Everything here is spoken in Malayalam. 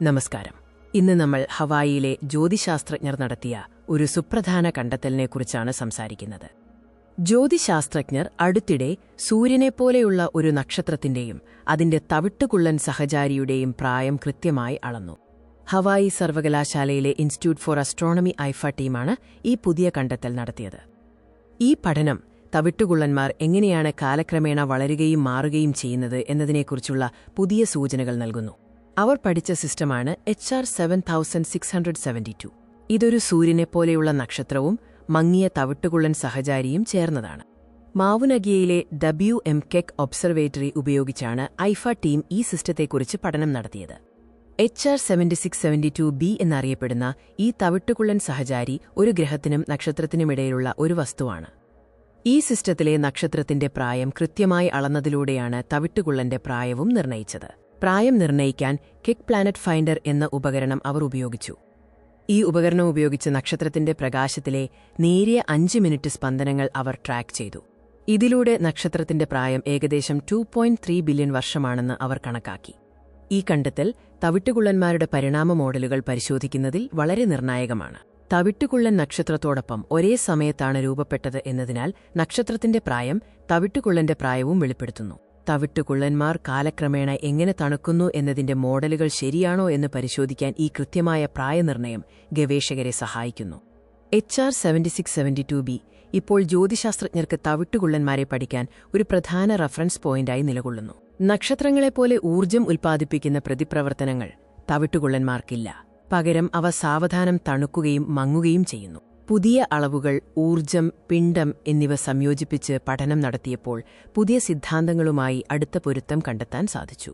നമസ്കാരം. ഇന്ന് നമ്മൾ ഹവായിയിലെ ജ്യോതിശാസ്ത്രജ്ഞർ നടത്തിയ ഒരു സുപ്രധാന കണ്ടെത്തലിനെക്കുറിച്ചാണ് സംസാരിക്കുന്നത്. ജ്യോതിശാസ്ത്രജ്ഞർ അടുത്തിടെ സൂര്യനെപ്പോലെയുള്ള ഒരു നക്ഷത്രത്തിന്റെയും അതിന്റെ തവിട്ടുകുള്ളൻ സഹചാരിയുടെയും പ്രായം കൃത്യമായി അളന്നു. ഹവായി സർവകലാശാലയിലെ ഇൻസ്റ്റിറ്റ്യൂട്ട് ഫോർ അസ്ട്രോണമി ഐഫ ടീമാണ് ഈ പുതിയ കണ്ടെത്തൽ നടത്തിയത്. ഈ പഠനം തവിട്ടുകുള്ളന്മാർ എങ്ങനെയാണ് കാലക്രമേണ വളരുകയും മാറുകയും ചെയ്യുന്നത് എന്നതിനെക്കുറിച്ചുള്ള പുതിയ സൂചനകൾ നൽകുന്നു. അവർ പഠിച്ച സിസ്റ്റമാണ് HR 7672. ഇതൊരു സൂര്യനെപ്പോലെയുള്ള നക്ഷത്രവും മങ്ങിയ തവിട്ടുകുള്ളൻ സഹചാരിയും ചേർന്നതാണ്. മാവുനഗിയയിലെ WMKEC ഒബ്സർവേറ്ററി ഉപയോഗിച്ചാണ് ഐഫ ടീം ഈ സിസ്റ്റത്തെക്കുറിച്ച് പഠനം നടത്തിയത്. HR 7672b എന്നറിയപ്പെടുന്ന ഈ തവിട്ടുകുള്ളൻ സഹചാരി ഒരു ഗ്രഹത്തിനും നക്ഷത്രത്തിനുമിടയിലുള്ള ഒരു വസ്തുവാണ്. ഈ സിസ്റ്റത്തിലെ നക്ഷത്രത്തിന്റെ പ്രായം കൃത്യമായി അളന്നതിലൂടെയാണ് തവിട്ടുകുള്ളന്റെ പ്രായവും നിർണയിച്ചത്. പ്രായം നിർണ്ണയിക്കാൻ കിക് പ്ലാനറ്റ് ഫൈൻഡർ എന്ന ഉപകരണം അവർ ഉപയോഗിച്ചു. ഈ ഉപകരണം ഉപയോഗിച്ച് നക്ഷത്രത്തിന്റെ പ്രകാശത്തിലെ നേരിയ 5 മിനിറ്റ് സ്പന്ദനങ്ങൾ അവർ ട്രാക്ക് ചെയ്തു. ഇതിലൂടെ നക്ഷത്രത്തിന്റെ പ്രായം ഏകദേശം 2.3 ബില്യൺ വർഷമാണെന്ന് അവർ കണക്കാക്കി. ഈ കണ്ടെത്തൽ തവിട്ടുകുള്ളന്മാരുടെ പരിണാമ മോഡലുകൾ പരിശോധിക്കുന്നതിൽ വളരെ നിർണായകമാണ്. തവിട്ടുകുള്ളൻ നക്ഷത്രത്തോടൊപ്പം ഒരേ സമയത്താണ് രൂപപ്പെട്ടത് എന്നതിനാൽ നക്ഷത്രത്തിന്റെ പ്രായം തവിട്ടുകുള്ളന്റെ പ്രായവും വെളിപ്പെടുത്തുന്നു. തവിട്ടുകുള്ളന്മാർ കാലക്രമേണ എങ്ങനെ തണുക്കുന്നു എന്നതിന്റെ മോഡലുകൾ ശരിയാണോ എന്ന് പരിശോധിക്കാൻ ഈ കൃത്യമായ പ്രായനിർണയം ഗവേഷകരെ സഹായിക്കുന്നു. HR 7672b ഇപ്പോൾ ജ്യോതിശാസ്ത്രജ്ഞർക്ക് തവിട്ടുകുള്ളന്മാരെ പഠിക്കാൻ ഒരു പ്രധാന റഫറൻസ് പോയിന്റായി നിലകൊള്ളുന്നു. നക്ഷത്രങ്ങളെപ്പോലെ ഊർജ്ജം ഉൽപ്പാദിപ്പിക്കുന്ന പ്രതിപ്രവർത്തനങ്ങൾ തവിട്ടുകുള്ളന്മാർക്കില്ല. പകരം അവ സാവധാനം തണുക്കുകയും മങ്ങുകയും ചെയ്യുന്നു. പുതിയ അളവുകൾ, ഊർജ്ജം, പിണ്ഡം എന്നിവ സംയോജിപ്പിച്ച് പഠനം നടത്തിയപ്പോൾ പുതിയ സിദ്ധാന്തങ്ങളുമായി അടുത്ത പൊരുത്തം കണ്ടെത്താൻ സാധിച്ചു.